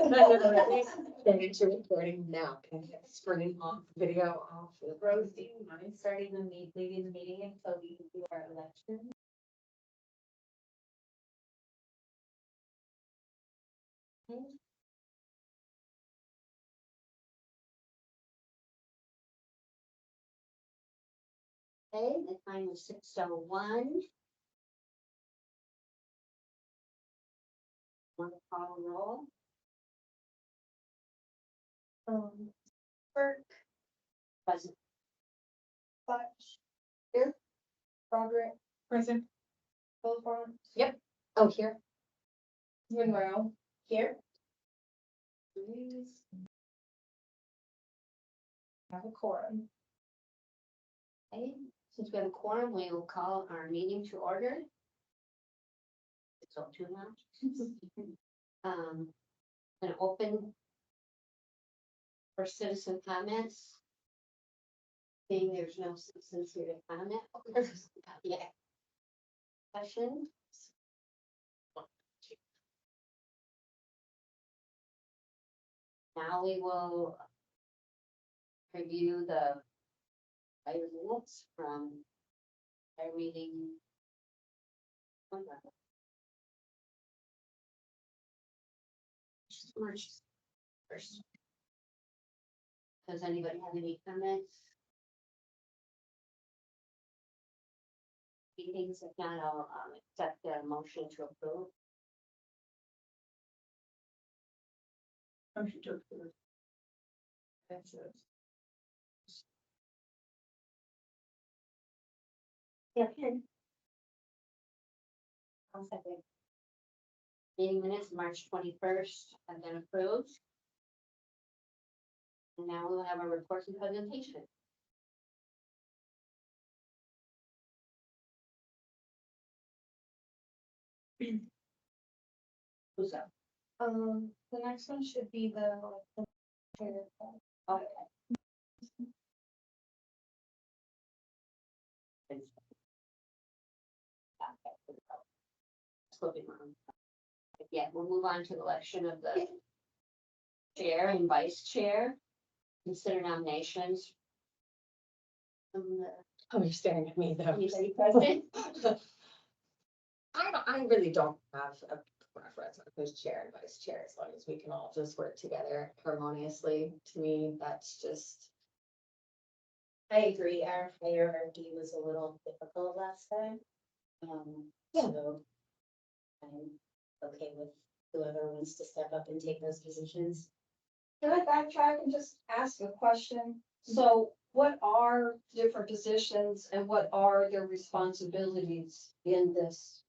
Into recording now. Can I get screen off, video off? Rose, do you mind starting leading the meeting until we do our election? Okay, the time is 6:01. Want to call roll? Burke, Present. Fletch, Here. Broderick, Present. Phillips, Yep. Oh, here. Monroe, here. Please. Have a quorum. Okay, since we have a quorum, we will call our meeting to order. It's all too much. Gonna open for citizen comments. Seeing there's no citizens here to comment. Yeah. Session. Now we will review the prior minutes from our meeting. March 1st. Does anybody have any comments? Meetings, if not, I'll accept the motion to approve. Motion to approve. That's it. Yeah, Ken. I'll second. Meeting minutes, March 21st, have been approved. And now we'll have our reports and presentation. Who's up? The next one should be the. Okay. Flipping on. Yeah, we'll move on to the election of the chair and vice chair. Consider nominations. Oh, you're staring at me though. Anybody present? I really don't have a preference on who's chair and vice chair, as long as we can all just work together harmoniously. To me, that's just. I agree, our hierarchy was a little difficult last time. Yeah. So I'm okay with whoever wants to step up and take those positions. Can I backtrack and just ask a question? So what are different positions and what are their responsibilities in this?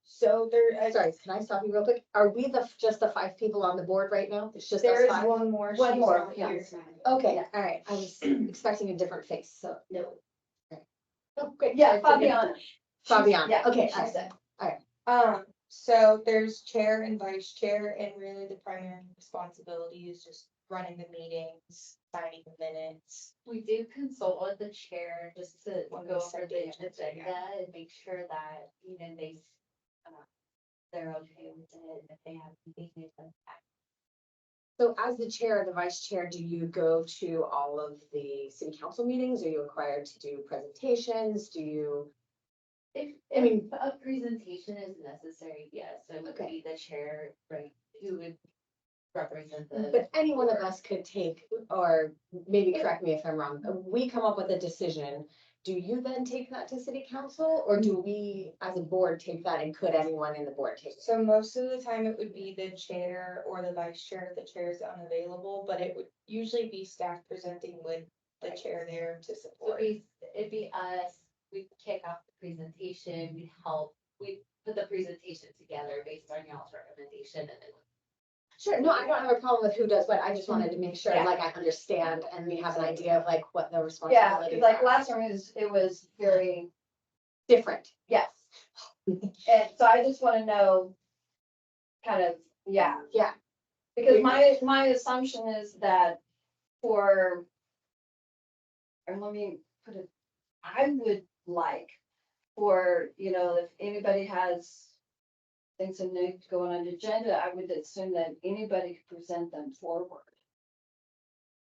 So there, Sorry, can I stop you real quick? Are we just the 5 people on the board right now? It's just us there is 5? one more. One she's more, not yeah. here. Okay, all right. I was expecting a different face, so. No. Oh, great. Yeah, Fabiana. Fabiana, Yeah, okay, she's all right. there. So there's chair and vice chair, and really the primary responsibility is just running the meetings, signing the minutes. We do consult with the chair just to When go we over set the the agenda, agenda and make sure that, they're okay with it, if they have anything to add. So as the chair or the vice chair, do you go to all of the city council meetings? Are you required to do presentations? Do you? If, I mean- if a presentation is necessary, yes, it would Okay. be the chair, right, who would represent the. But any one of us could take, or maybe correct me if I'm wrong, we come up with a decision. Do you then take that to city council, or do we as a board take that, and could anyone in the board take it? So most of the time it would be the chair or the vice chair if the chair is unavailable, but it would usually be staff presenting with the chair there to So support. it'd be us, we'd kick off the presentation, we'd help, we'd put the presentation together based on y'all's recommendation and then. Sure, no, I don't have a problem with who does what, I just wanted to make sure, Yeah. like, I understand, and we have an idea of like what the Yeah, responsibilities 'cause like are. last time it was very, Different. yes. And so I just wanna know, kind of, yeah. Yeah. Because my assumption is that for, and let me put it, I would like for, if anybody has things that need to go on an agenda, I would assume that anybody could present them forward.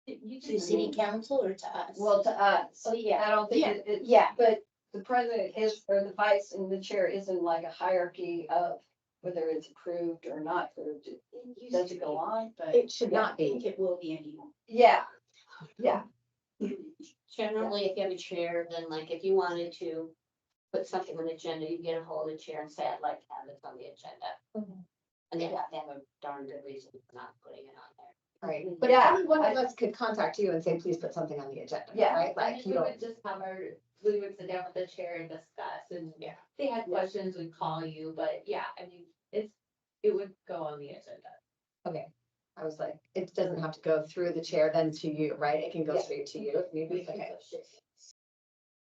To city council or to us? Well, to us. Oh, yeah. I don't think Yeah. it, Yeah. but the president is, or the vice and the chair isn't like a hierarchy of whether it's approved or not approved. Does it go on? But It should not I think be. it will be anymore. yeah, yeah, Generally, if you have a chair, then like if you wanted to put something on the agenda, you get a hold of the chair and say, I'd like to have this on the agenda. And they have to have a darn good reason for not putting it on there. Right, but Yeah, any one of I- us could contact you and say, please put something on the agenda, Yeah. right? And Like, then you we don't, would just have we would sit down with the chair and discuss, and Yeah. if they had questions, we'd call you, but yeah, I mean, it would go on the agenda. okay. I was like, it doesn't have to go through the chair then to you, right? It can go Yeah. straight to you if need be. Okay.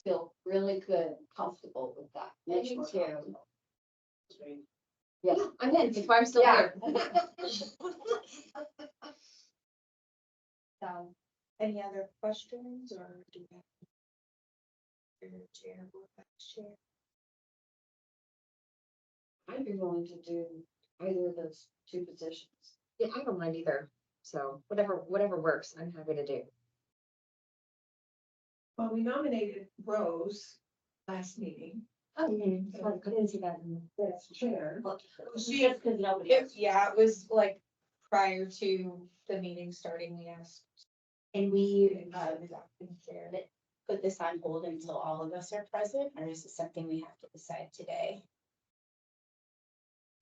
feel really good, comfortable with that. Me Much more too. comfortable. Yeah, I'm in, if I'm still Yeah. here. Any other questions or do you have? Your chair, board vice chair? I'd be willing to do either of those two positions. Yeah, I don't mind either. So whatever works, I'm happy to do. Well, we nominated Rose last meeting Oh, I didn't see that. as chair. Just because nobody else. Yeah, it was like prior to the meeting starting, we asked. And we Is that been shared? put this on hold until all of us are present, or is it something we have to decide today?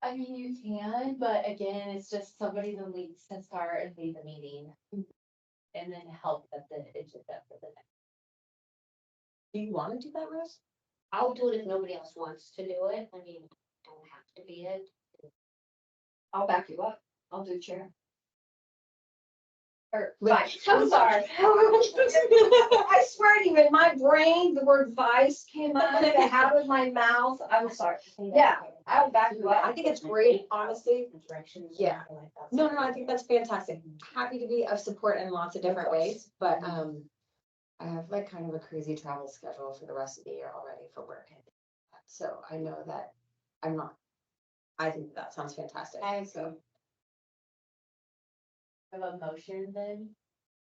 I mean, you can, but again, it's just somebody that leads to start and lead the meeting. And then help at the agenda for the next. Do you want to do that, Rose? I'll do it if nobody else wants to do it. I mean, don't have to be it. I'll back you up. I'll do chair. Or, Right. I'm sorry. I swear to you, in my brain, the word vice came out of my mouth. I'm sorry. Yeah, I'll back you I up. think it's great, honestly. Directions. Yeah. or like that. No, I think that's fantastic. Happy to be of support in lots of different ways, but, I have like kind of a crazy travel schedule for the rest of the year already for work. So I know that I'm not, I think that sounds fantastic. I agree. So, Have a motion then,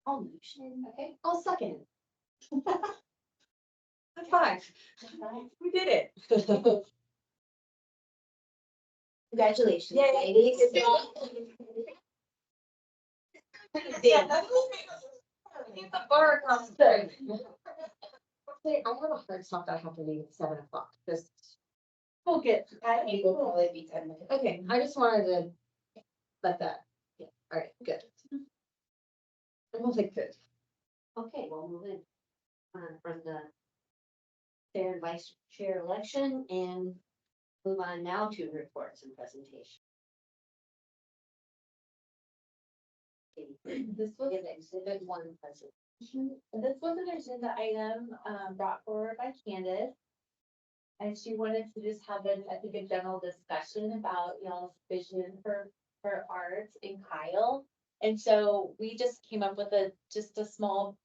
I'll motion. okay? I'll second. High five. We did it. Congratulations, Yay. ladies. The bar across the street. I have a hard stop that I have to leave at 7 o'clock, just. We'll get. I think we'll probably be 10 minutes. Okay, I just wanted to let that, yeah, all right, good. I'm only good. Okay, we'll move in. From the chair and vice chair election and move on now to reports and presentation. This was, Give exhibit one presentation. this was an agenda item, brought forward by Candace. And she wanted to just have I think, a general discussion about y'all's vision for arts in Kyle. And so we just came up with just a small,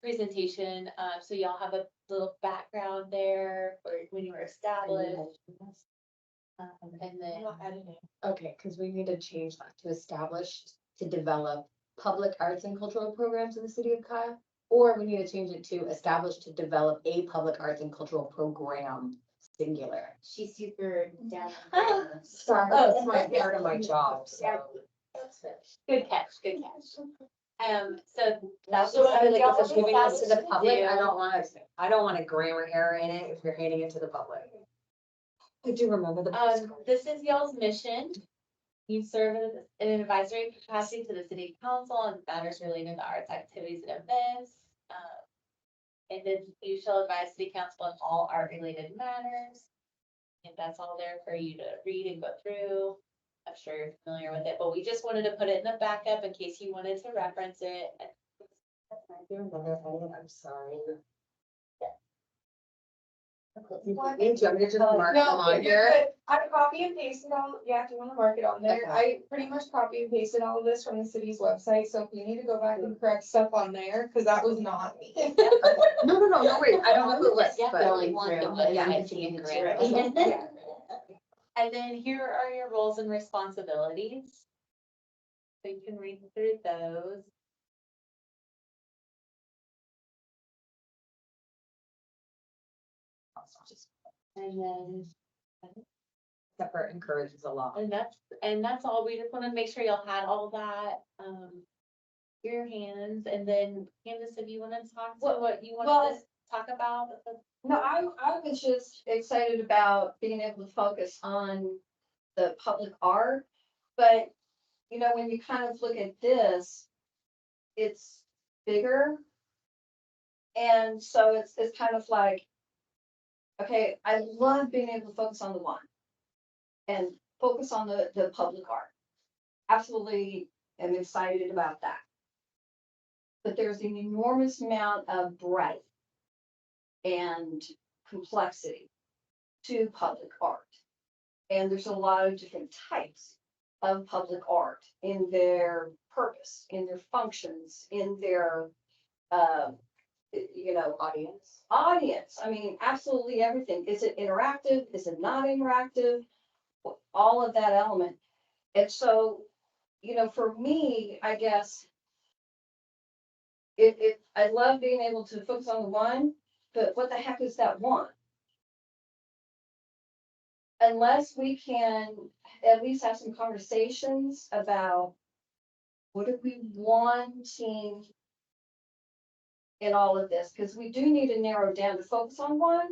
presentation, so y'all have a little background there for when you were established. And then. I'm not editing. Okay, because we need to change that to establish, to develop public arts and cultural programs in the city of Kyle. Or we need to change it to establish to develop a public arts and cultural program, singular. She's super down. Sorry, that's my part of my job, so. Good catch, good catch. So that's. So I like, y'all if we're giving this to the established public, do- I don't want a grammar error in it if you're handing it to the public. I do remember the. This is y'all's mission. You serve as in an advisory capacity to the city council on matters related to arts activities and events. And then you shall advise city council on all art related matters. And that's all there for you to read and go through. I'm sure you're familiar with it, but we just wanted to put it in the backup in case you wanted to reference it. I do remember, I'm sorry. Do you want me to just mark them No, on you're here? good. I copy and pasted all, yeah, if you wanna mark it on there, Okay. I pretty much copy and pasted all of this from the city's website, so if you need to go back and correct stuff on there, cause that was not me. No worries, I don't know who it was, Yeah, but. the only one that was Yeah. mentioning Right. it. And then here are your roles and responsibilities. So you can read through those. And then, Except for encourages a lot. and that's all. We just wanna make sure y'all had all that, your hands, and then Candace, if you wanna talk to Well- what you wanted well- to talk about. No, I was just excited about being able to focus on the public art, but, you know, when you kind of look at this, it's bigger. And so it's kind of like, okay, I love being able to focus on the one and focus on the public art. Absolutely am excited about that. But there's an enormous amount of breadth and complexity to public art. And there's a lot of different types of public art in their purpose, in their functions, in their, you know, Audience. audience. I mean, absolutely everything. Is it interactive? Is it not interactive? All of that element. And so, you know, for me, I guess I love being able to focus on the one, but what the heck is that one? Unless we can at least have some conversations about what are we wanting in all of this, because we do need to narrow down to focus on one.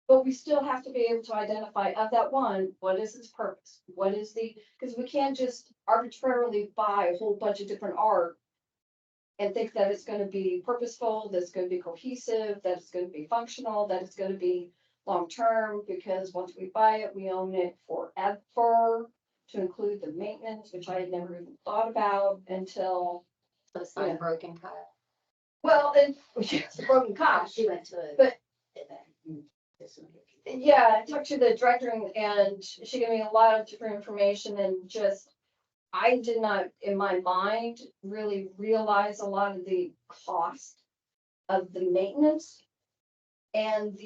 But we still have to be able to identify of that one, what is its purpose? What is because we can't just arbitrarily buy a whole bunch of different art and think that it's gonna be purposeful, that it's gonna be cohesive, that it's gonna be functional, that it's gonna be long-term, because once we buy it, we own it forever, to include the maintenance, which I had never even thought about until, So it's not a broken cut. well, and it's a broken cop. She went to a. But- event in this one. Yeah, I talked to the director and she gave me a lot of different information and just, I did not, in my mind, really realize a lot of the cost of the maintenance and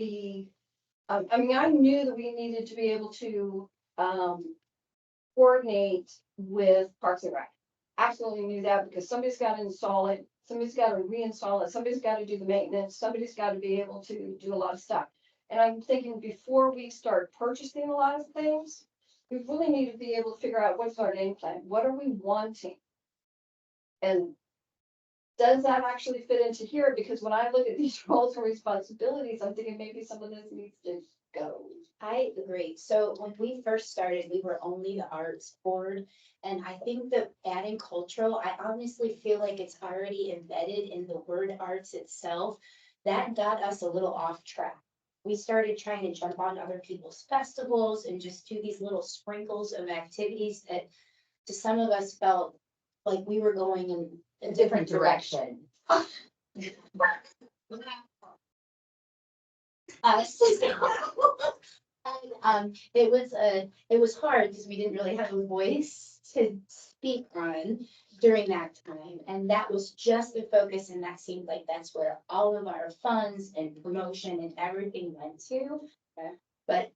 I mean, I knew that we needed to be able to, coordinate with Parks and Rec. Absolutely knew that because somebody's got to install it, somebody's got to reinstall it, somebody's got to do the maintenance, somebody's got to be able to do a lot of stuff. And I'm thinking before we start purchasing a lot of things, we really need to be able to figure out what's our game plan, what are we wanting? And does that actually fit into here? Because when I look at these roles and responsibilities, I'm thinking maybe some of this needs to go. I agree. So when we first started, we were only the arts board. And I think that adding cultural, I honestly feel like it's already embedded in the word arts itself. That got us a little off track. We started trying to jump on other people's festivals and just do these little sprinkles of activities that to some of us felt like we were going in a different direction. Us. And, it was hard because we didn't really have a voice to speak on during that time. And that was just the focus, and that seemed like that's where all of our funds and promotion and everything went to. But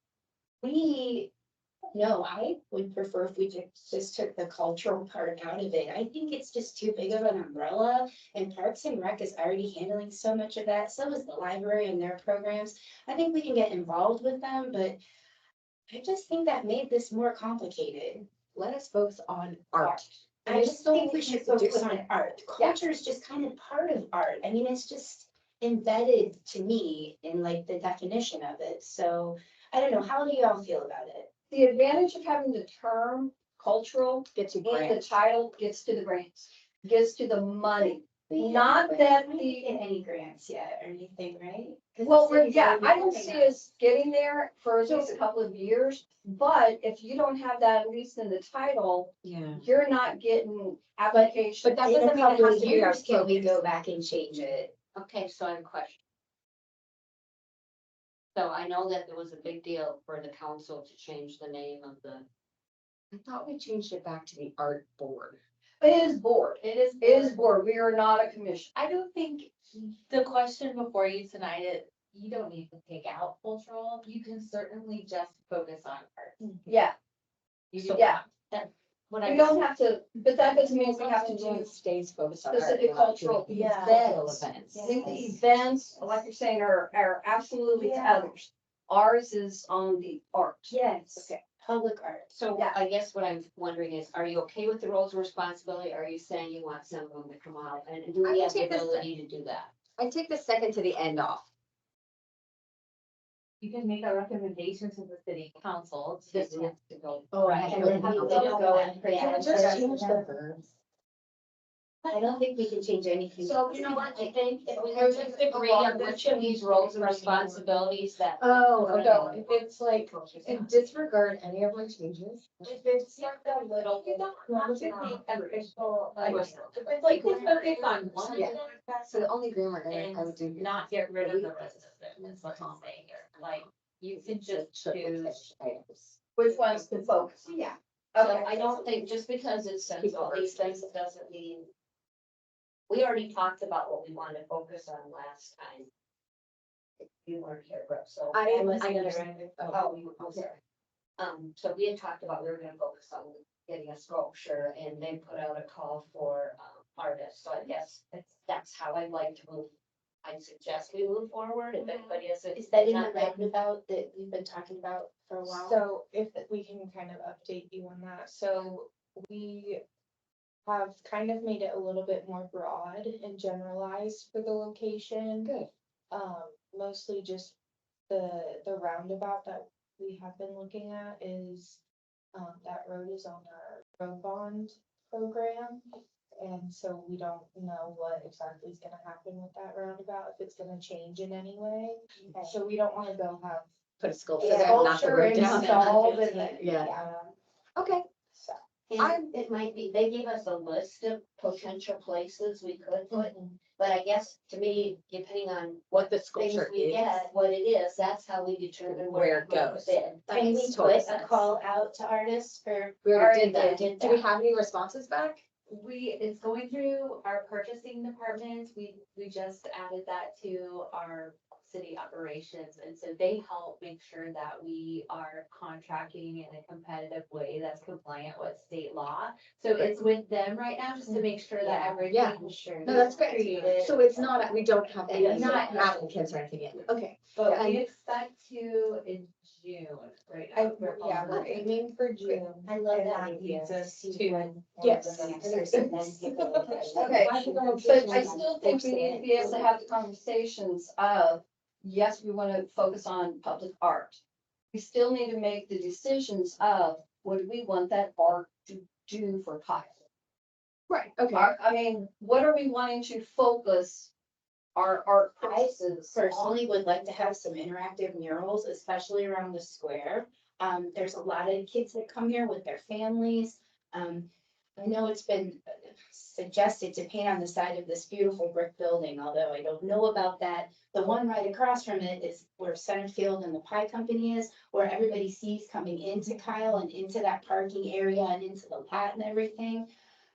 I would prefer if we just took the cultural part out of it. I think it's just too big of an umbrella, and Parks and Rec is already handling so much of that. So is the library and their programs. I think we can get involved with them, but I just think that made this more complicated. Let us focus on art. I just think we should focus do on it. art. Yeah. Culture is just kind of part of art. I mean, it's just embedded to me in like the definition of it. So I don't know. How do y'all feel about it? The advantage of having the term cultural Get to in the grants. title gets to the grants, gets to the money. We Not haven't that really the- get any grants yet or anything, right? 'Cause the Well, city's yeah, already I don't funding see us getting there for at least a So- couple of years, but if you don't have that at least in the title, Yeah. you're not getting applications. But that In a doesn't mean it couple has of to be our years, can we focus. go back and change it? Okay, so I have a question. So I know that there was a big deal for the council to change the name of the, I thought we changed it back to the art board. It is board, it is board, we are not a commission. I don't think the question before you tonight, you don't need to take out cultural, you can certainly just focus on art. Yeah, You So- do yeah. that. What we I don't have to, but that doesn't mean we have to do It stays focused on art. specific We're not cultural doing Yeah. cultural events. events. I think the events, like you're saying, are absolutely to Yeah. others. Ours is on the art. Yes. Okay, public art. So Yeah. I guess what I'm wondering is, are you okay with the roles of responsibility? Are you saying you want some of them to come out? And do I we would have the take this- ability to do that? I take the second to the end off. You can make a recommendation to the city council to. This has to go. Oh, I Right, have and to then go we with will the go and Yeah, present just our- change the verbs. I don't think we can change anything. So you know what, I think if we Okay. would just agree on which of these roles and responsibilities that. Oh, we're no, gonna- if it's like, and disregard any of my changes. If it's like a little, you don't have to make official, like, course. if it's like, just focus on one of Yeah. them. So the only grammar I And would do. not get rid of the rest of them, is what I'm saying here, like, you can just choose. items. which ones to focus? Yeah. Okay. So I don't think, just because it says all these things, it doesn't mean. We already talked about what we wanted to focus on last time. You weren't here, Brooke, so. I was I there. understand. Oh, I'm sorry. So we had talked about, we were gonna focus on getting a sculpture, and they put out a call for, artists, so I guess that's how I'd like to move. I'd suggest we move forward, if anybody has. Is that in the not read- roundabout that we've been talking about for a while? So if we can kind of update you on that, so we have kind of made it a little bit more broad and generalized for the location. Good. Mostly just the roundabout that we have been looking at is, that road is on our road bond program. And so we don't know what exactly is gonna happen with that roundabout, if it's gonna change in any way. So we don't wanna go have. Put a sculpture Yeah, there, knock the sculpture road down. installed and Yeah. Okay. So. And it might be, they gave us a list of potential places we could put, but I guess to me, depending on What the things sculpture we is. get, what it is, that's how we determine Where where it it goes. goes. That Can we makes total put a sense. call out to artists for? We already did already that. did Do we that. have any responses back? It's going through our purchasing department, we just added that to our city operations, and so they help make sure that we are contracting in a competitive way that's compliant with state law. So it's with them right now, just to make sure that Yeah. everything. Yeah. Sure. No, that's great. Created. So it's not, we don't have any Not- applicants or anything yet. Okay. But we And- expect to in June, right? We're aiming for June. I love And that that idea. leads us See to- when- Yes. And then people- Okay, but I still think we need to be able to have the conversations of, yes, we wanna focus on public art. We still need to make the decisions of, what do we want that art to do for Kyle? Right, okay. I mean, what are we wanting to focus our art purchases on? Personally would like to have some interactive murals, especially around the square. There's a lot of kids that come here with their families. I know it's been suggested to paint on the side of this beautiful brick building, although I don't know about that. The one right across from it is where Centerfield and the Pie Company is, where everybody sees coming into Kyle and into that parking area and into the lot and everything.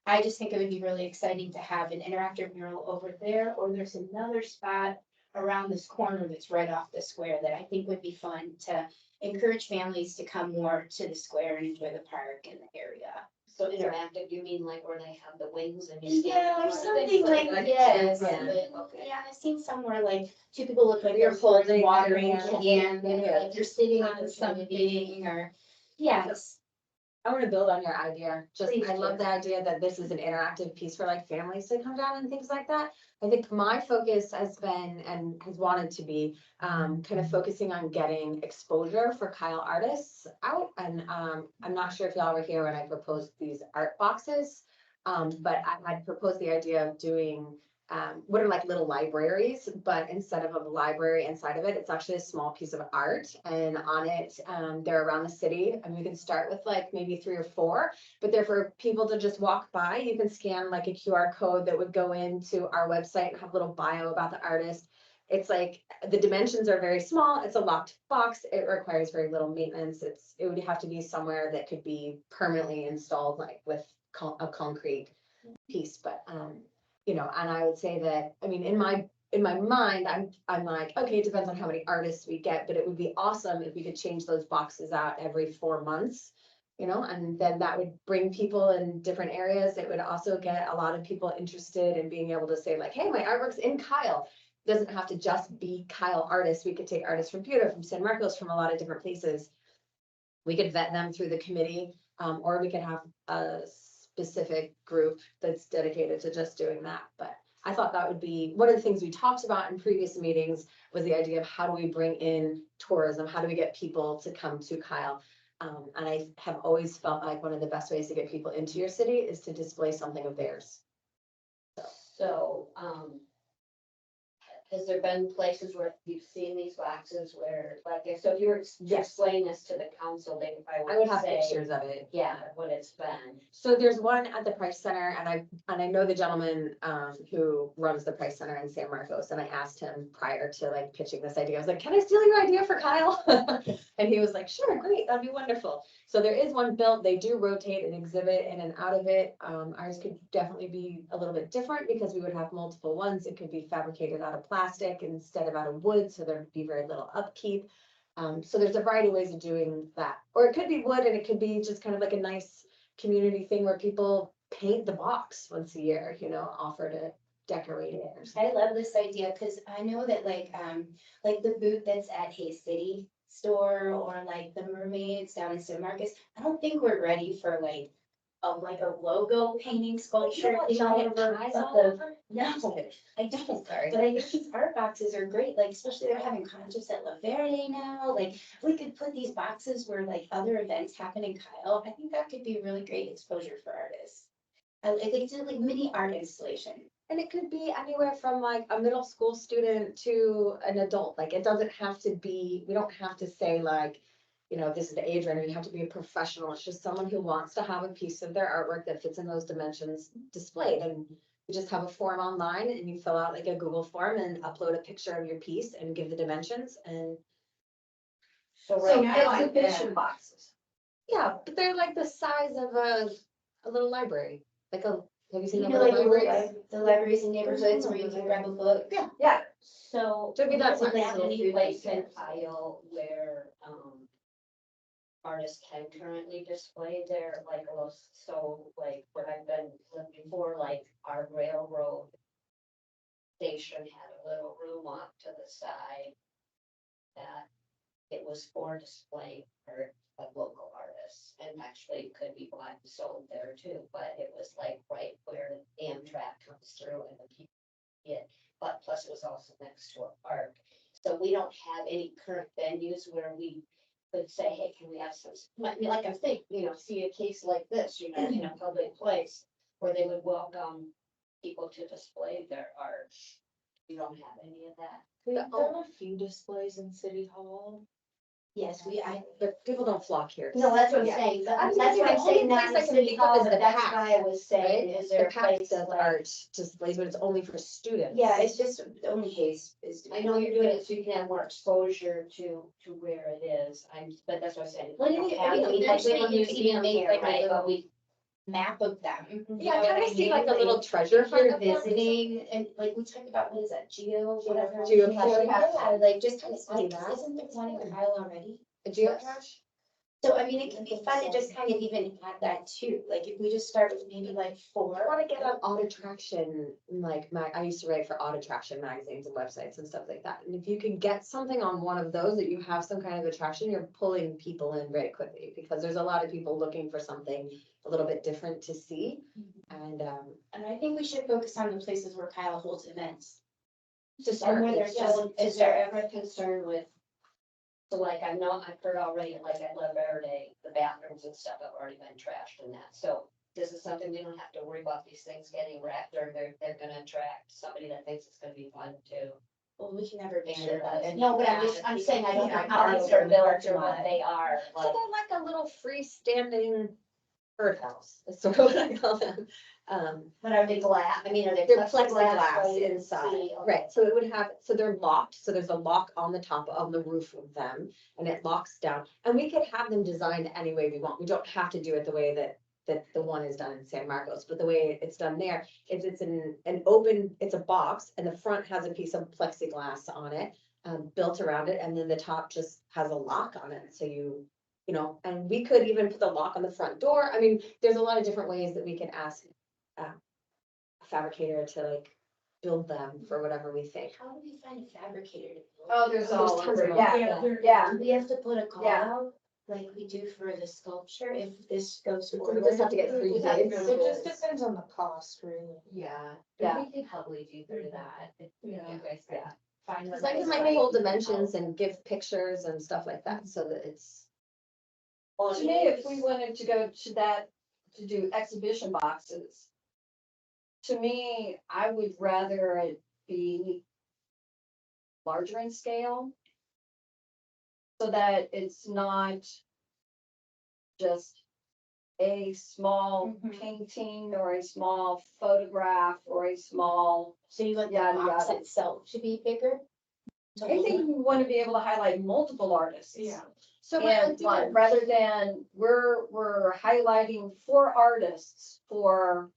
I just think it would be really exciting to have an interactive mural over there, or there's another spot around this corner that's right off the square that I think would be fun to encourage families to come more to the square and enjoy the park and the area. So interactive, you mean like where they have the wings and? Yeah, or something like, that. yes, Yeah. but, Okay. yeah, I've seen somewhere like two people look like You're they're holding holding watering your hand. can, Yeah. like they're sitting on something, or, yes. I want to build on your idea. Just, Please I love do. the idea that this is an interactive piece for like families to come down and things like that. I think my focus has been and has wanted to be kind of focusing on getting exposure for Kyle artists out. And I'm not sure if y'all were here when I proposed these art boxes. But I had proposed the idea of doing what are like little libraries, but instead of a library inside of it, it's actually a small piece of art. And on it, they're around the city. And we can start with like maybe 3 or 4, but they're for people to just walk by. You can scan like a QR code that would go into our website and have a little bio about the artist. It's like the dimensions are very small. It's a locked box. It requires very little maintenance. It would have to be somewhere that could be permanently installed, like with a concrete piece. But you know, and I would say that, I mean, in my in my mind, I'm like, okay, it depends on how many artists we get, but it would be awesome if we could change those boxes out every 4 months. You know, and then that would bring people in different areas. It would also get a lot of people interested in being able to say like, hey, my artwork's in Kyle. Doesn't have to just be Kyle artists. We could take artists from Buda, from San Marcos, from a lot of different places. We could vet them through the committee, or we could have a specific group that's dedicated to just doing that. But I thought that would be, one of the things we talked about in previous meetings was the idea of how do we bring in tourism? How do we get people to come to Kyle? And I have always felt like one of the best ways to get people into your city is to display something of theirs. So, has there been places where you've seen these boxes where, like, so if you were to Yes. explain this to the council, they I would would have say, pictures of it. yeah, what it's been. So there's one at the Price Center, and I know the gentleman who runs the Price Center in San Marcos, and I asked him prior to like pitching this idea. I was like, can I steal your idea for Kyle? And he was like, sure, great, that'd be wonderful. So there is one built, they do rotate and exhibit in and out of it. Ours could definitely be a little bit different because we would have multiple ones. It could be fabricated out of plastic instead of out of wood, so there'd be very little upkeep. So there's a variety of ways of doing that. Or it could be wood and it could be just kind of like a nice community thing where people paint the box once a year, you know, offer to decorate it or something. I love this idea, cause I know that like the booth that's at Hay City store or like the Mermaids down in San Marcos, I don't think we're ready for like a logo painting sculpture. thing all over, but No, I don't, Sorry. but I think these art boxes are great, like especially they're having concerts at La Verde now, like if we could put these boxes where like other events happen in Kyle, I think that could be really great exposure for artists. I think it's like mini art installation. And it could be anywhere from like a middle school student to an adult, like it doesn't have to be, we don't have to say like, you know, this is the age range, you have to be a professional, it's just someone who wants to have a piece of their artwork that fits in those dimensions displayed, and you just have a form online and you fill out like a Google form and upload a picture of your piece and give the dimensions and. So So right now, exhibition boxes. Yeah, but they're like the size of a little library, like a, have you seen You the know, little like libraries? the libraries in neighborhoods where you can grab a book. Yeah. Yeah, so. So maybe that's is there what- any place in Kyle where, artists can currently display their, like, so, like, what I've been looking for, like, our railroad station had a little room off to the side that it was for displaying art of local artists, and actually could be bought and sold there too, but it was like right where Amtrak comes through and the people get, but plus it was also next to a park. So we don't have any current venues where we could say, hey, can we have some, I mean, like I think, see a case like this, in a public place where they would welcome people to display their art. We don't have any of that. We've done a few displays in City Hall. Yes, But people don't flock here. no, that's what I'm Yeah. saying, I was that's gonna what I'm say, the saying, only not place in I can City think of Hall, is but the that's PAC, why I was saying, Right? is there The a PAC place does like? art displays, but it's only for students. Yeah, it's just only Hayes is. I know you're doing it so you can have more exposure to where it is, but that's what I'm saying. Well, We don't you have- I mean, we have eventually a you could even museum make here, like a right, little but we- map of them. You Yeah, know I what kind of see like a mean? little treasure If you're hunt of them. visiting and like we talked about, what is that, whatever. Geocaching. Yeah, like just kind of, Do that. isn't there one in Kyle already? A geocache? So I mean, it could be fun to just kind of even add that too, like if we just start with maybe like I 4. want to get on Odd Attraction, like I used to write for Odd Attraction magazines and websites and stuff like that. And if you can get something on one of those that you have some kind of attraction, you're pulling people in very quickly because there's a lot of people looking for something a little bit different to see. And And I think we should focus on the places where Kyle holds events. to And start where with, there's yes. just, Is there ever a concern with, so like I know I've heard already, like at La Verde, the bathrooms and stuff have already been trashed and that, so this is something we don't have to worry about these things getting wrecked, or they're gonna attract somebody that thinks it's gonna be fun too. Well, we can never ban Sure it. does. No, but I'm saying I don't know how Parks these are are built built or what they are, So like, they're like a little freestanding birdhouse, is sort of what I call them. but are they glass, I mean, are they They're plexiglass? plexiglass so you can inside, see? right, so it would have, so they're locked, so there's a lock on the top of the roof of them, and it locks down, and we could have them designed any way we want, we don't have to do it the way that that the one is done in San Marcos, but the way it's done there is it's an open, it's a box and the front has a piece of plexiglass on it, built around it, and then the top just has a lock on it, so you know, and we could even put the lock on the front door. I mean, there's a lot of different ways that we can ask a fabricator to like build them for whatever we think. How do we find a fabricator to build? Oh, there's all, tons of them. yeah, yeah. Do we have to put a call Yeah. out like we do for the sculpture if this goes We forward? just have to get 3 We have to bids. go It just depends on the cost, really. Yeah, Yeah. we could probably do through that. If you guys could find. Cause one I can that's like pull right. dimensions and give pictures and stuff like that, so that it's. To me, if we wanted to go to that, to do exhibition boxes, to me, I would rather it be larger in scale. So that it's not just a small Mhm. painting or a small photograph or a small. So you want the Yada, box yada. itself to be bigger? To I hold think it? we want to be able to highlight multiple artists. Yeah. So what I And do, one, rather than we're highlighting 4 artists for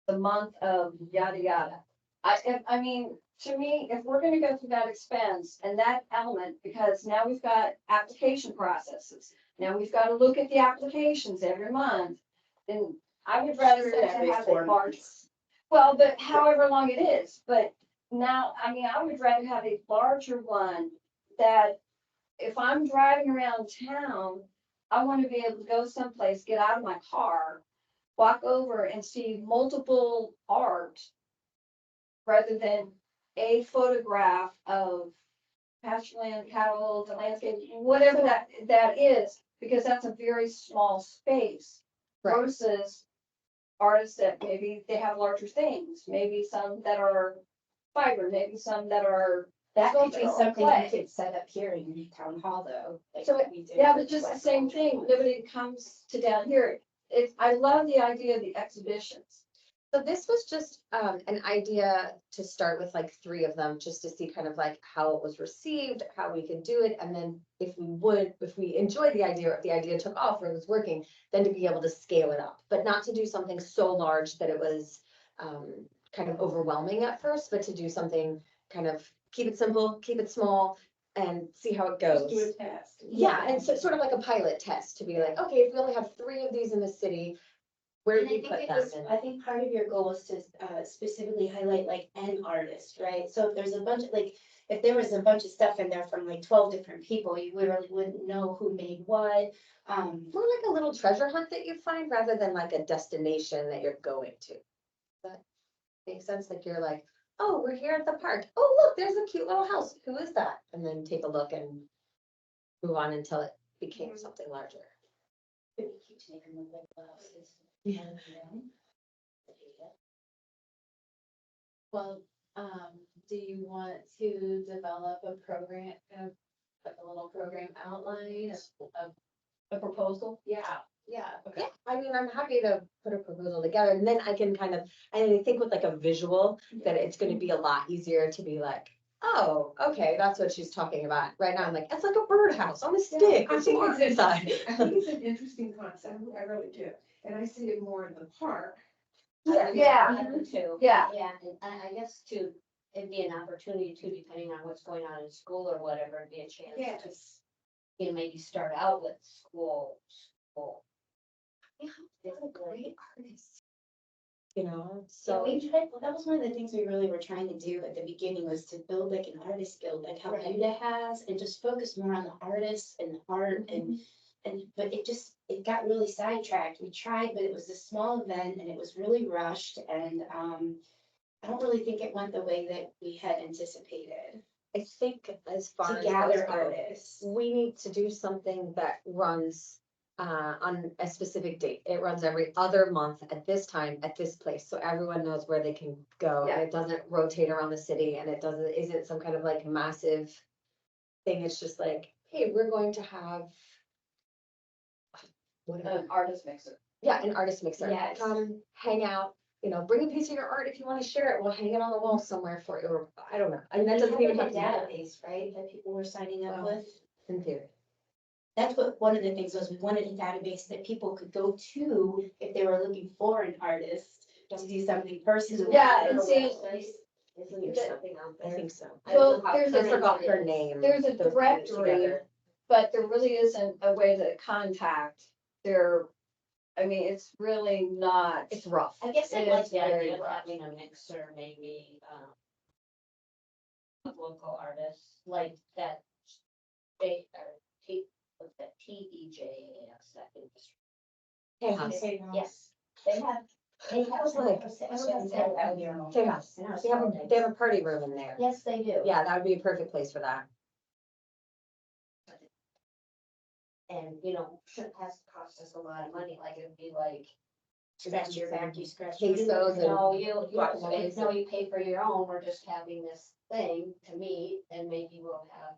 the month of yada yada. I mean, to me, if we're gonna go through that expense and that element, because now we've got application processes. Now we've got to look at the applications every month, then I would rather She said every have 4 a large. months. Well, but however long it is, but now, I mean, I would rather have a larger one that if I'm driving around town, I want to be able to go someplace, get out of my car, walk over and see multiple art rather than a photograph of pastureland, cattle, the landscape, whatever that is, because that's a very small space Right. versus artists that maybe they have larger things, maybe some that are fiber, maybe some that are. That could be sculpture or something clay. we could set up here in town hall though. like So we did Yeah, for but just the West same Cultural thing, Month. nobody comes to down here. I love the idea of the exhibitions. so this was just an idea to start with like 3 of them, just to see kind of like how it was received, how we could do it, and then if we enjoyed the idea, or if the idea took off or it was working, then to be able to scale it up, but not to do something so large that it was kind of overwhelming at first, but to do something kind of keep it simple, keep it small, and see how it goes. Just do a test. Yeah, and so sort of like a pilot test to be like, okay, if we only have 3 of these in the city, where And do I we think put it them? was, And- I think part of your goal was to specifically highlight like an artist, right? So if there's a bunch of like, if there was a bunch of stuff in there from like 12 different people, you really wouldn't know who made what. More like a little treasure hunt that you find rather than like a destination that you're going to. Does that make sense? Like you're like, oh, we're here at the park. Oh, look, there's a cute little house. Who is that? And then take a look and move on until it became something larger. It'd be cute to make them look like blouses. Yeah. Well, do you want to develop a program, kind of like a little program outline of, A proposal? yeah, okay. Yeah, I mean, I'm happy to put a proposal together and then I can kind of, and I think with like a visual, that it's gonna be a lot easier to be like, oh, okay, that's what she's talking about. Right now, I'm like, it's like a birdhouse on a stick I with some think art it's inside. I think it's an interesting concept, I really do, and I see it more in the park. Yeah, I do too. yeah. Yeah, and I guess too, it'd be an opportunity too, depending on what's going on in school or whatever, it'd be a chance to, Yes. you know, maybe start out with school. Yeah, they're a great artist. You know, So so. we tried, well, that was one of the things we really were trying to do at the beginning was to build like an artist guild, like how Right. Huda has, and just focus more on the artists and the art and, but it got really sidetracked. We tried, but it was a small event and it was really rushed and, I don't really think it went the way that we had anticipated I think as far to as gather those go, artists. we need to do something that runs on a specific date. It runs every other month at this time, at this place, so everyone knows where they can go. And it doesn't rotate around the city and it isn't some kind of like massive thing. It's just like, hey, we're going to have whatever. An artist mixer. Yeah, an artist mixer. Yes. Come hang out, you know, bring a piece of your art if you want to share it. We'll hang it on the wall somewhere for you, or I don't know. And that We doesn't had even like have a to be database, right, that people were signing up Well, with. in theory. that's what, one of the things was, we wanted a database that people could go to if they were looking for an artist to do something personal. Yeah, and see, Isn't there something out I there? think so. I don't know Well, how there's a- I current forgot it her is. name. there's a those two directory, together. but there really isn't a way to contact their, I mean, it's really not. It's rough. I guess I It like is the very idea of rough. having a mixer, maybe, of local artists, like that, they, what's that, TEJAS, that industry. Tejas. Yes, they have. I was like, Tejas. They have a party room in there. Yes, they do. Yeah, that would be a perfect place for that. And, you know, shouldn't have to cost us a lot of money, like it'd be like. Scratch your back, you scratch. Pesos and No, you guacamoles no, you pay for your own, we're just having this thing to meet, and maybe we'll have.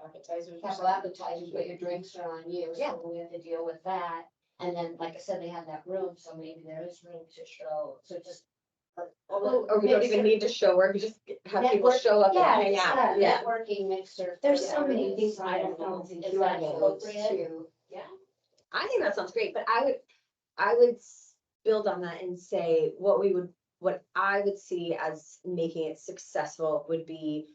Appetizers. or Have something. appetizers, but your drinks are on you, Yeah. so we have to deal with that. And then, like I said, they have that room, so maybe there is room to show, so just. Or we don't even need to show her, we just have people Network- show up and Yeah, hang out. yeah, Yeah. networking mixer. There's for so many artists. things I don't know, in is QR that codes appropriate? too. Yeah. I think that sounds great, but I would build on that and say what I would see as making it successful would be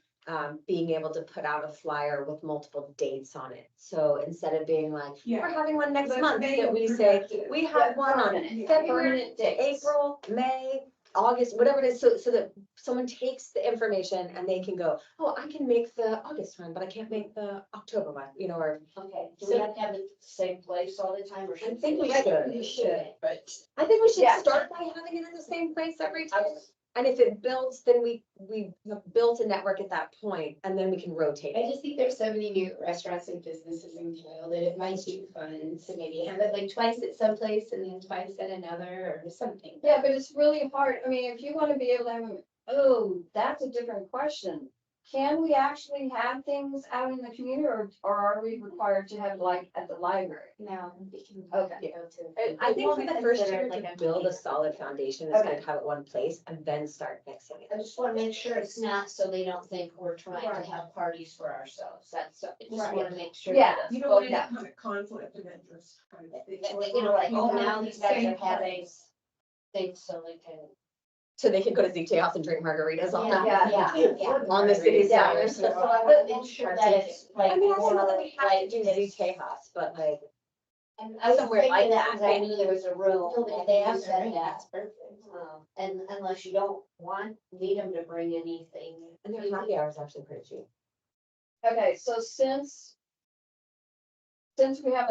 being able to put out a flyer with multiple dates on it. So instead of being like, we're Yeah. having one next Let's month, make that it we say, productive. we have one on Permanent. February, Permanent dates. April, May, August, whatever it is, so that someone takes the information and they can go, oh, I can make the August one, but I can't make the October one, or Okay, do we have to have it the same place all the time, or should? think we Right, should. we should. But I think we should Yeah. start by having it in the same place every time. And if it builds, then we have built a network at that point, and then we can rotate I it. just think there's so many new restaurants and businesses in Kyle that it might be fun to maybe have it like twice at some place and then twice at another or something. Yeah, but it's really hard. I mean, if you want to be able to have, that's a different question. Can we actually have things out in the community, or are we required to have like at the library? No, we can. Okay. Go to. I think for the first Consider year it like to a build a meeting. solid foundation is Okay. good to have it one place and then start mixing I it. just wanna make sure it's not, so they don't think we're trying Right. to have parties for ourselves, that's, I just Right. wanna make sure. Yeah. that You it's don't want both any up. kind of conflict of interest kind of thing. You know, like, You oh, want now the these guys same are having place. things so they can. So they can go to ZJ House and drink margaritas all night. Yeah. On the city Yeah, side. so I wanna make sure that it's like. I mean, I don't know that we have to like do it's- ZJ House, but like, And I was somewhere like thinking that, that, 'cause I knew there was a room, No, and they have use it, said right? that, That's perfect. and unless you don't need them to bring anything. and their happy hour is actually pretty cheap. Okay, so since we have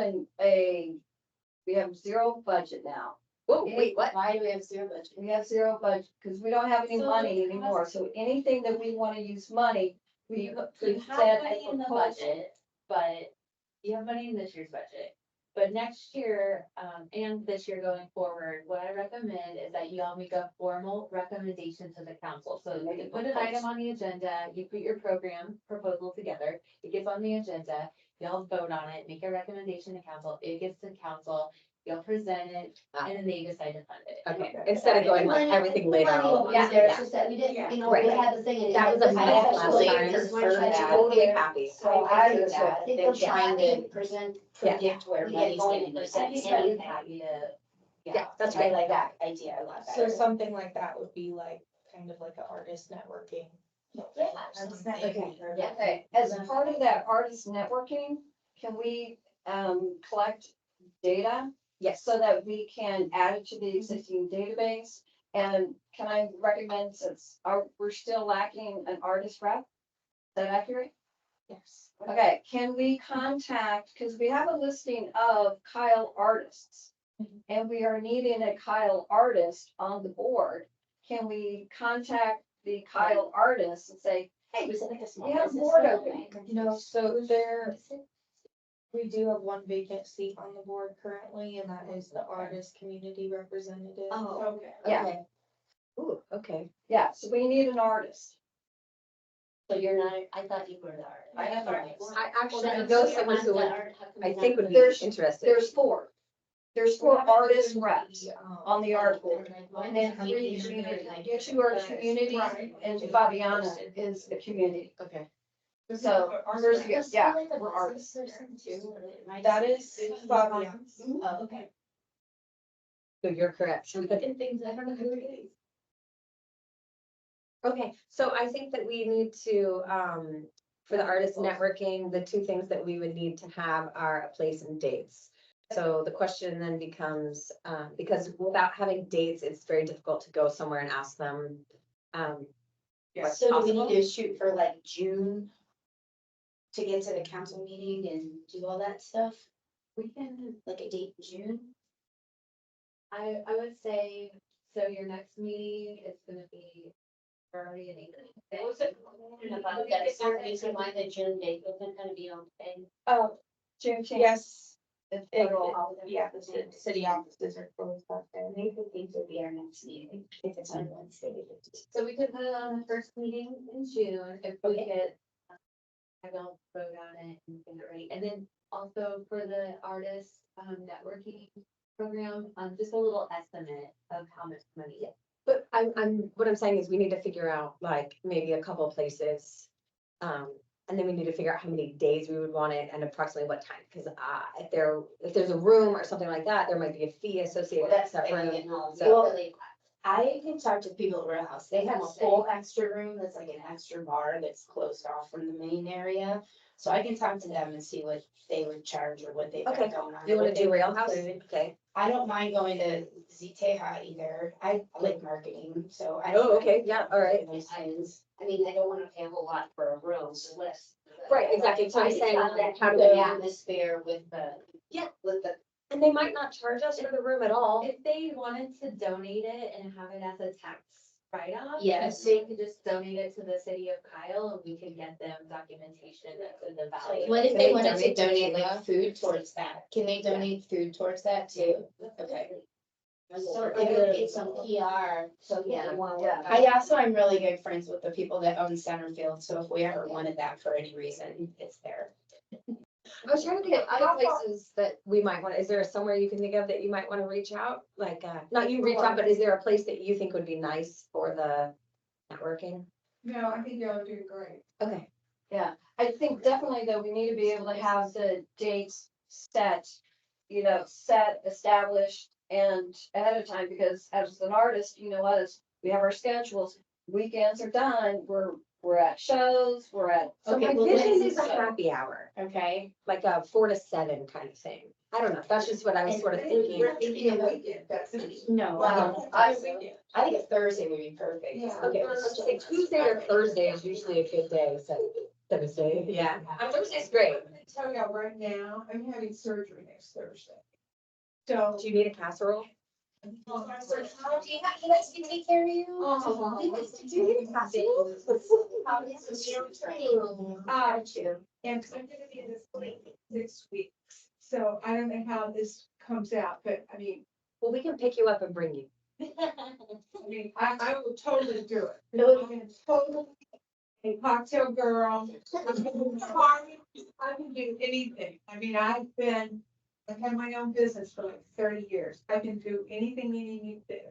we have zero budget now. Whoa, wait, what? Why do we have zero budget? We have zero budget because we don't have any So money it anymore. has- So anything that we want to use money, we You could have set a money in the proposal. budget, but you have money in this year's budget. But next year, and this year going forward, what I recommend is that you all make a formal recommendation to the council. So you put an item on the agenda, you put your program proposal together, it gets on the agenda, y'all vote on it, make a recommendation to council, it gets to council, you'll present it, and then they decide to fund it. Okay, instead of going like everything laid out. all at Yeah, once. there, it's Yeah. just that we didn't, you know, Right. we had the thing. and That was it- a mess I last actually- time. there's one We're budget totally here. happy. So I think do that, too. I think They're they're trying to Yeah. predict where Yeah, money's going getting to present present anything. Happy to, Yeah, that's I great. like that idea a lot So better. something like that would be like, kind of like an artist networking. Yeah, Something. Yeah. Okay, as part of that artist networking, can we collect data Yes. so that we can add it to the existing database? And can I recommend, since we're still lacking an artist rep? Is that accurate? Yes. Okay, can we contact, because we have a listing of Kyle artists. And we are needing a Kyle artist on the board. Can we contact the Kyle artist and say, hey, Was it like a small we have a business board thing? opening? No, so there, we do have one vacant seat on the board currently, and that is the artist community representative. Oh, Okay. Yeah. okay. Ooh, okay. Yeah, so we need an artist. So you're not, I thought you were the artist. I am the artist. I actually Well, then know you're someone not who the would, art- how come I you're think not would the- be There's- interested. There's four. There's four artist reps Um, on the art board. Well, And then three community, you two are community and Fabiana is the community. Okay. So, Ours, yeah, we're artists. That is Fabia. Oh, okay. So you're correct. Good things I don't know who it is. Okay, so I think that we need to, for the artist networking, the two things that we would need to have are a place and dates. So the question then becomes, because without having dates, it's very difficult to go somewhere and ask them. What's So do we possible. need to shoot for like June? To get to the council meeting and do all that stuff? We can, Like a date in June? I would say, so your next meeting is gonna be already in April. About that, is there a reason why the June date wasn't gonna be on thing? Oh, June tenth. yes, The It- federal it- holiday. yeah, the city offices are closed that day. Maybe the things will be our next meeting, if it's on Wednesday. So we could put it on the first meeting in June if we get. I will vote on it and get it ready. And then also for the artist networking program, just a little estimate of how much money. But what I'm saying is we need to figure out like maybe a couple places. And then we need to figure out how many days we would want it and approximately what time, because if there's a room or something like that, there might be a fee associated with that room. So, Really, I can talk to people at Row House, they have a whole extra room that's like an extra bar that's closed off from the main area. So I can talk to them and see what they would charge or what they've got Okay. going on. you or wanna what they do would Rail House? include. Okay. I don't mind going to ZTH either, I like marketing, so I. Oh, okay, yeah, all right. Those things. I mean, I don't wanna pay a whole lot for a room, so let's. Right, exactly. So I'm saying, Like, how do the we- atmosphere with the. Yeah. With the. And they might not charge us for the room at all. If they wanted to donate it and have it as a tax write-off. Yes. They could just donate it to the city of Kyle and we could get them documentation of the value. What if Can they they wanted to donate to donate Sheila? like food towards that? Can they donate food towards that too? Okay. So it's some PR, so yeah. I also am really good friends with the people that own Centerfield, so if we ever wanted that for any reason, it's there. I was trying to think of other places that we might want, is there somewhere you can think of that you might want to reach out? Like, not you reach out, but is there a place that you think would be nice for the networking? No, I think y'all are doing great. Okay, I think definitely though, we need to be able to have the dates set, established and ahead of time, because as an artist, you know us, we have our schedules. Weekends are done, we're at shows, we're at. so Okay, my well, vision then- is a happy hour, Okay. like a 4 to 7 kind of thing. I don't know, that's just what I was sort of thinking. We're thinking a weekend, that's. No, Wow. I think a Thursday would be perfect. Yeah. Okay, let's say Tuesday or Thursday is usually a good day, so Thursday, yeah. Thursday's great. I'm gonna tell y'all right now, I'm having surgery next Thursday. So. Do you need a casserole? Oh, do you guys can take care of you? Oh. Do you need a casserole? How is the surgery? And I'm gonna be in this clinic 6 weeks, so I don't know how this comes out, but I mean, Well, we can pick you up and bring you. I will totally do it. No, I'm gonna totally a cocktail girl. I can do anything. I mean, I've had my own business for like 30 years. I can do anything you need me to do.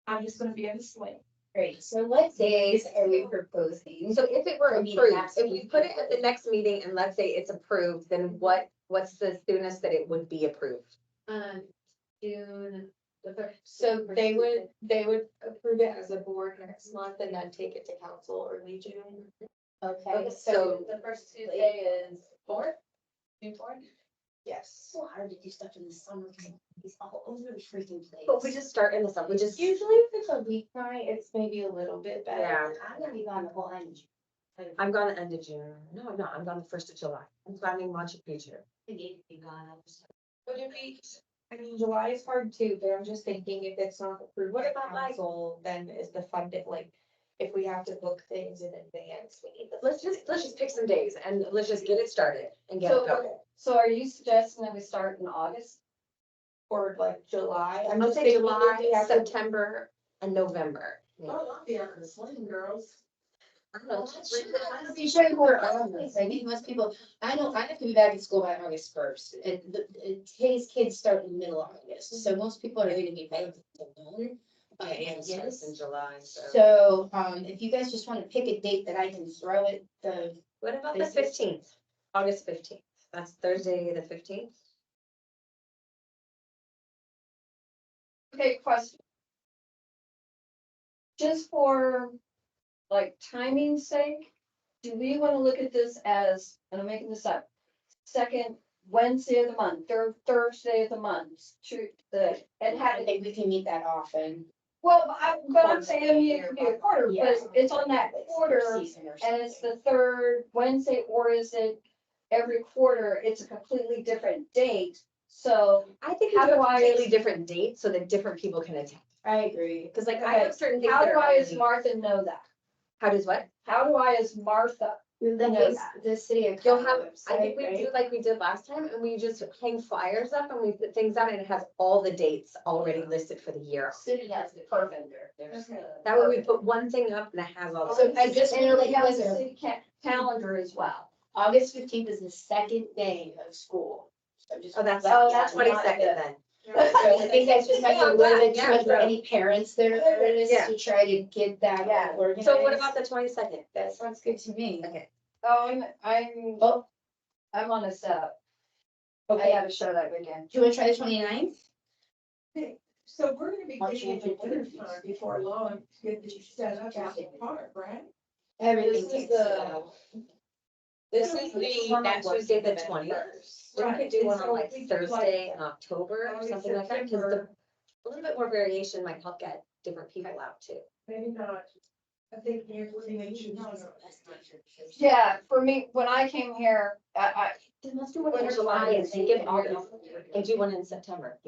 I'm just gonna be in a sling. Great, so what days are we proposing? So if it were I mean, approved, that's- if we put it at the next meeting and let's say it's approved, then what's the soonest that it would be approved? June, the first. So they would approve it as a board next month and then take it to council early June. Okay, So- so The first Tuesday is fourth, June 4th. it's so hard to do stuff in the summer because it's all over the freaking place. But we just start in the summer, we just, Usually if it's a weeknight, it's maybe a little bit better. Yeah. I'm gonna be gone the whole end. I'm gone the end of June. No, I'm not. I'm gone the 1st of July. I'm planning Machu Picchu. Would it be, I mean, July is hard too, but I'm just thinking if it's not approved What by about, like- council, then is the funding, like, if we have to book things in advance, we need the. Let's just pick some days and let's just get it started and get So, it going. so are you suggesting that we start in August? Or like July, I'm I'll just say thinking July, if we have to. September and November. Oh, I'll be out in the sling, girls. I don't know. I'm pretty sure we're on this. I think most people, I know I have to be back in school by August 1st. Today's kids start in the middle of August, so most people are going to be back until noon. Okay, It starts in yes. July, so. So, if you guys just wanna pick a date that I can throw it, What about the This is- 15th? August 15th, that's Thursday, the 15th? Okay, question. Just for like timing's sake, do we want to look at this as, and I'm making this up, second Wednesday of the month, third Thursday of the month, it I had, don't think we can meet that often. well, but I'm saying it could be a quarter, but Yeah. it's on that quarter, Season or and it's something. the third Wednesday, or is it every quarter, it's a completely different date? So I think How we do do a I- completely different date so that different people can attend. I agree. Because like I Okay, have certain things how that do are. I as already- Martha know that? How does what? How do I as Martha? The city of. You'll Cairo have, I think website, we do right? like we did last time and we just hang flyers up and we put things out and it has all the dates already listed for the year. City has the calendar. That way we put one thing up and it has all. So the I just wanna let you have guys the know, city calendar as well. August 15th is the second day of school. So just. Oh, that's, let you that's know. 22nd then. I think that's just like Yeah, a little bit yeah, too much for yeah. any parents that are artists Yeah. to try to get that Yeah. organized. So what about the 22nd? That sounds good to me. Okay. Oh, Oh, I'm on a setup. I okay. gotta show that again. Do you wanna try the 29th? So we're gonna be March getting in the 15th. winter time before long to get these set up out in the park, right? Everything This is takes the- a while. This is the one on Tuesday, the 20th. We Right, could do and one so on like we could, Thursday in October or August, something like that, because September. a little bit more variation might help get different people out too. Maybe not. I think the information. Yeah, for me, when I came here, Then let's do one in Winter July time and is skip in August and do one in September.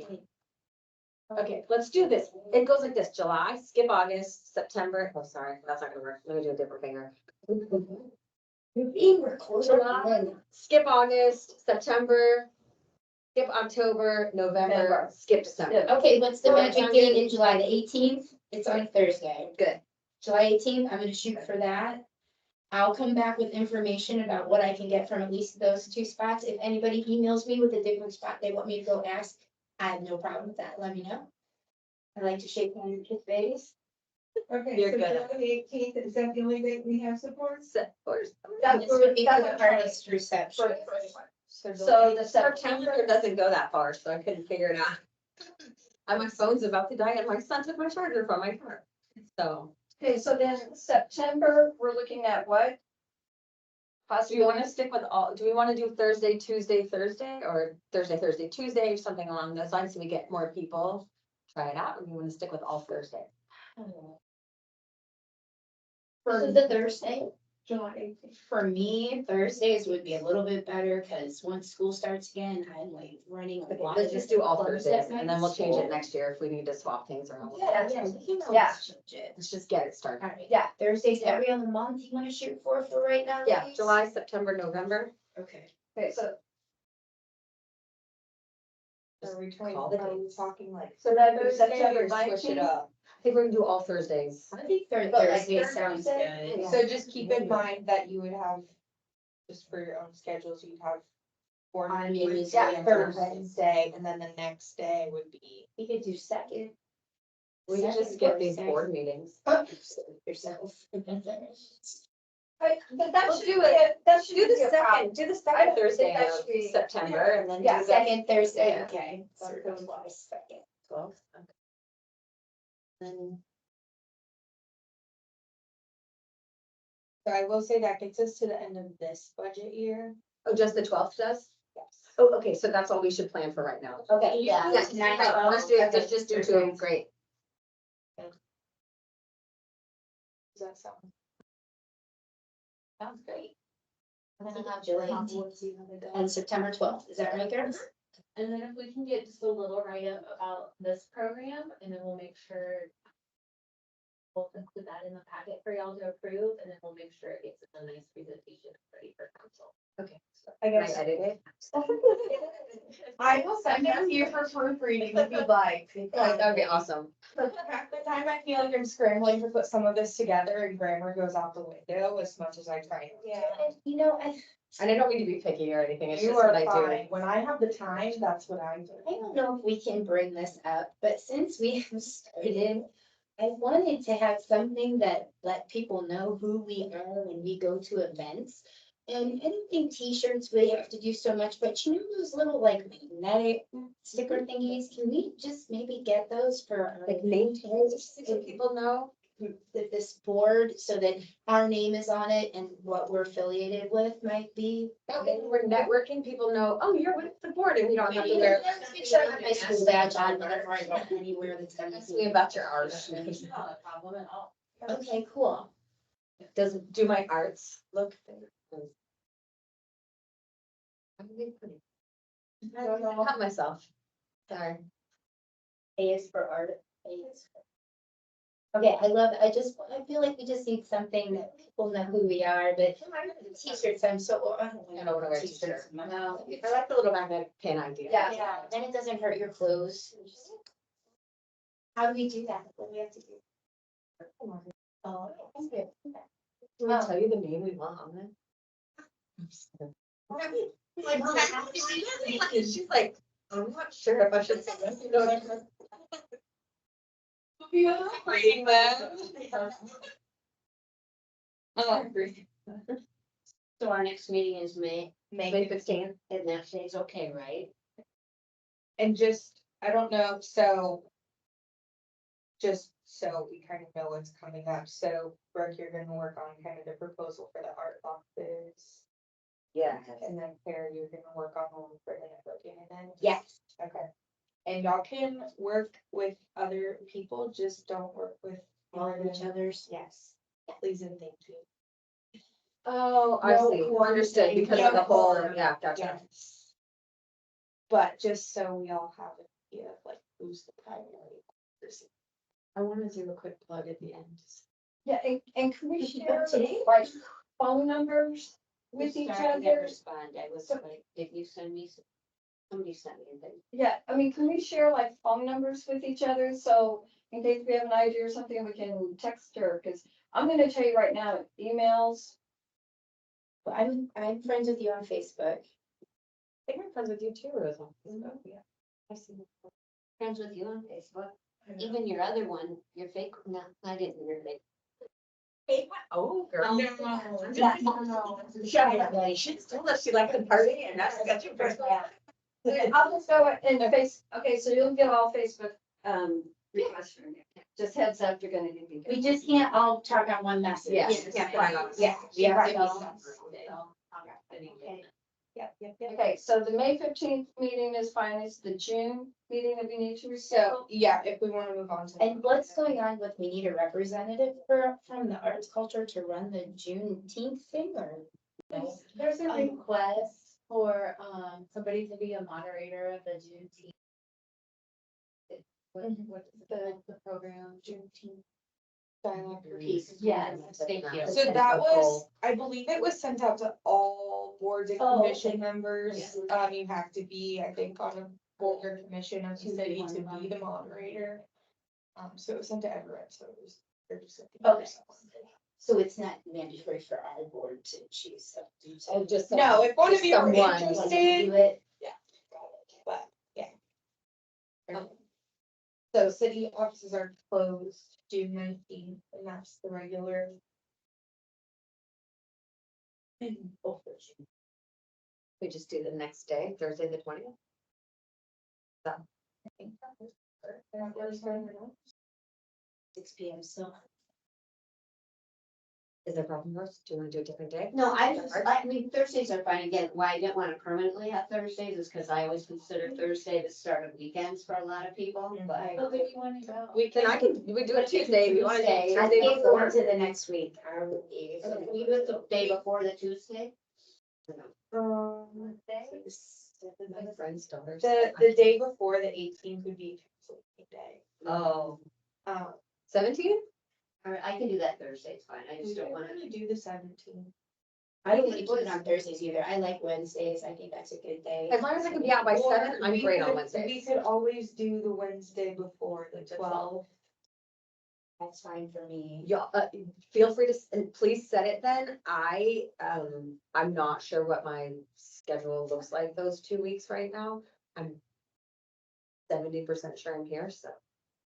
Okay, let's do this. It goes like this, July, skip August, September, oh, sorry, that's not gonna work. Let me do a different finger. July, skip August, September, skip October, November, November. skip December. Okay, what's the Well, magic I'm date good. in July? The 18th? It's on Thursday. Good. July 18th, I'm gonna shoot for that. I'll come back with information about what I can get from at least those two spots. If anybody emails me with a different spot they want me to go ask, I have no problem with that. Let me know. I like to shake hands and kiss babies. Okay, You're so good. July the 18th, is that the only date we have support? This would be for the artist reception. so the September, September doesn't go that far, so I couldn't figure it out. And my phone's about to die and my son took my charger from my car, so. okay, so then September, we're looking at what? Do Possibly, you wanna stick with all, do we wanna do Thursday, Tuesday, Thursday, or Thursday, Thursday, Tuesday, or something along those lines, so we get more people? Try it out, or you wanna stick with all Thursday? This is the Thursday. July 18th. For me, Thursdays would be a little bit better, cause once school starts again, I'm like running a Okay, lot. let's of just do all different clubs Thursdays, at and then my we'll change it school. next year if we need to swap things around. Yeah, Yeah. Let's just get it started. Alright, Yeah. Thursdays every other month you wanna shoot for right now? Yeah, ladies? July, September, November. Okay. okay, so, Just Are we call the dates. talking like? so that'd be Thursday September or switch it 19th? up? I think we're gonna do all Thursdays. I think third But like Thursday third sounds Thursday? good. So just keep in mind that you would have, just for your own schedules, you'd have. Board On meetings meetings, on yeah. third Wednesday, and then the next day would be. We could do second. We can just skip these board meetings. Yourself. But that We'll should do be, that should Do be the a problem. second, do the I second don't think Thursday that of should be- September, and then do Yeah, the. Second Thursday, Yeah. okay. So Third it goes Thursday, second. 12th, okay. Then So I will say that gets us to the end of this budget year. oh, just the 12th does? Yes. Oh, okay, so that's all we should plan for right now. Okay, Yeah. Yes, Nine, okay, 12, let's do it, okay. let's just do two, great. Does that sound? Sounds great. And then I'll have July July 18th. And September 12th, is that right, girls? And then if we can get just a little write-up about this program, and then we'll make sure we'll include that in the packet for y'all to approve, and then we'll make sure it gets in a nice presentation ready for council. Okay. so I Can I guess. edit it? I will send it to you for proofreading if you'd like. That'd be awesome. Half the time I feel like I'm scrambling to put some of this together and grammar goes out the window as much as I try. Yeah. And you know, And I don't mean to be picky or anything, it's You just what are I fine. do. When I have the time, that's what I do. I don't know if we can bring this up, but since we have started I wanted to have something that let people know who we are when we go to events. And I don't think t-shirts really have to do so much, but you know those little like magnetic sticker thingies? Can we just maybe get those for our Like name tags, so people know. this board so that our name is on it and what we're affiliated with might be? That way when we're networking, people know, oh, you're with the board and we don't have to Maybe wear. make sure I have my school badge on whenever I go anywhere that's gonna Ask me about your art. Not a problem at all. Okay, cool. Does it do my arts look? I don't know. Help myself. Sorry. A is for art. A is for. Okay, I feel like we just need something that people know who we are, but t-shirts, I don't wanna wear t-shirts. No, I like the little magnetic pin idea. Yeah, then it doesn't hurt your clothes. How do we do that? What do we have to do? Oh, that's good. Do I tell you the name we want on it? She's like, I'm not sure if I should say this, you know. Reading that. So our next meeting is May, May 15th. and that stays okay, right? And just, I don't know, so. Just so we kind of know what's coming up, so Brooke, you're gonna work on kind of the proposal for the art boxes. Yeah. And then Claire, you're gonna work on one for the networking event. Yes. Okay. And y'all can work with other people, just don't work with All of each other's. Yes, please and thank you. Oh, I No see, understood, because of the whole, yeah, gotcha. Yes. But just so we all have an idea of like who's the primary person. I wanna do a quick plug at the end. Yeah, and can we share like phone numbers with each Sorry, I didn't other? respond, I was like, did you send me some? Somebody sent me a thing. Yeah, I mean, can we share like phone numbers with each other? So in case we have an idea or something, we can text her, because I'm gonna tell you right now, emails. Well, I'm friends with you on Facebook. I think I'm friends with you too, Rosa. Yeah. I see. Friends with you on Facebook, even your other one, your fake, no, I didn't, your fake. Oh, girl. Yeah, no. She told us she liked the party and that's got you first. I'll just go in the okay, so you'll get all Facebook, requests from you. Just heads up, you're gonna need me. We just can't all talk on one message. Yes, can't find us. Yeah, we have to be Right. separate. Okay. Yep. Okay, so the May 15th meeting is fine, it's the June meeting that we need to So, reschedule. yeah, if we wanna move on to. And what's going on with, we need a representative from the arts culture to run the Juneteenth thing, or? No? There's a request for, somebody to be a moderator of the Juneteenth. What's the program? Juneteenth. Dialogue for Peace. Peace. Yes, thank you. So that was, I believe it was sent out to all boards and Oh, commission members. Yes. You have to be, I think, on a board or commission of the city to be the moderator. So it was sent to everyone, so it was. they're just looking for Okay. someone. So it's not mandatory for our board to choose something. Oh, just. No, if one of you are someone. Want to interested, do it? but yeah. So city offices are closed June 19th, and that's the regular. We just do the next day, Thursday, the 20th. I think that was correct. I don't really know. 6 p.m. So. Is there a problem, Rose? Do you wanna do a different day? No, I mean, Thursdays are fine. Again, why I didn't want to permanently have Thursdays is because I always consider Thursday the start of weekends for a lot of people, but. Oh, where do you wanna go? We do it Tuesday, if you wanna do it I Tuesday think before. going to the next week. So can you do it the day before the Tuesday? My friend's daughters. The day before the 18th would be council meeting day. Oh, Um, 17? Or I can do that Thursday, it's fine. I we just don't don't want really do the 17th. I don't really do it on Thursdays either. I like Wednesdays. I think that's a good day. As long as I can be out by Or 7, I'm we great on could- Wednesdays. We could always do the Wednesday before the 12th. That's fine for me. Y'all, feel free to, please set it then. I'm not sure what my schedule looks like those 2 weeks right now. I'm 70% sure I'm here, so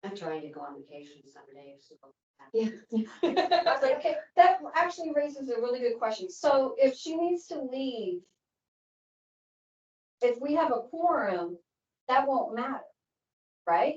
I'm trying to go on vacation someday, so. Yeah. I was like, okay, that actually raises a really good question. So if she needs to leave, if we have a quorum, that won't matter, right?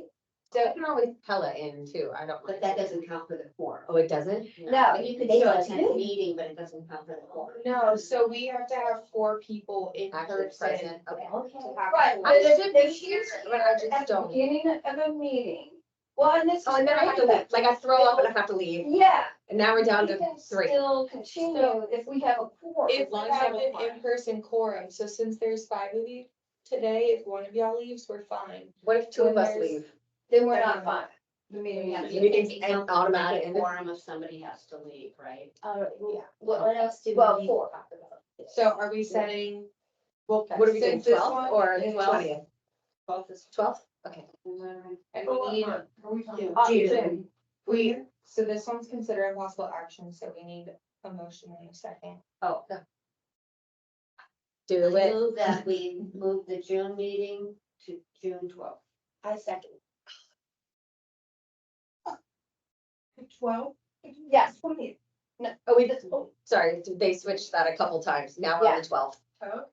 So I can always Pella in too, I don't. But mind. that doesn't count for the quorum. Oh, it doesn't? No, You can they still don't. attend the meeting, but it doesn't count for the quorum. No, so we have to have 4 people in Actually person. present, okay. Okay. to have Right, a but quorum. if she's But I just at the don't. beginning of a meeting, well, and this is. Oh, and then I have to leave, like I throw up and I have to leave, Yeah. and now we're down We to can 3. still continue if we have a quorum. If we have an in-person quorum, so since there's 5 of you today, if one of y'all leaves, we're fine. What if 2 of When us there's- leave? Then we're not fine. The meeting has. You can- and automatic A ended. quorum if somebody has to leave, right? What else do Well, we need to 4. talk about? So are we setting? Well, What are we doing, since this 12th one or is 20th? 12th is. 12th? Okay. And we need, June. June. So this one's considered impossible action, so we need a motion in a second. Oh. No. I Do it. move that we move the June meeting to June 12th. I second. 12? Yes, 20. Oh, we just, oh, sorry, they switched that a couple times. Now we're on the 12th. Oh,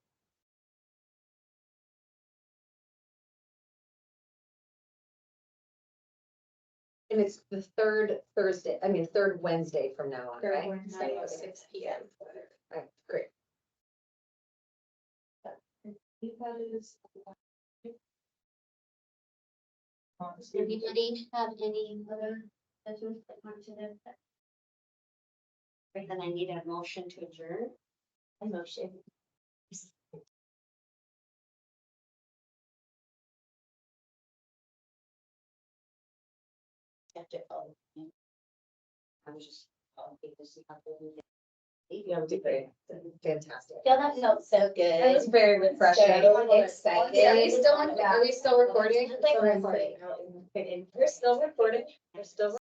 And it's the third Wednesday from now on, Third right? Wednesday at 6 p.m. Right, great. Anybody have any other business that want to do? Then I need a motion to adjourn. A motion. I was just. This is how we do it. Yeah, we did great. Fantastic. Feel that felt so It was good. very refreshing. So excited. Are we still recording? We're still recording. We're still recording.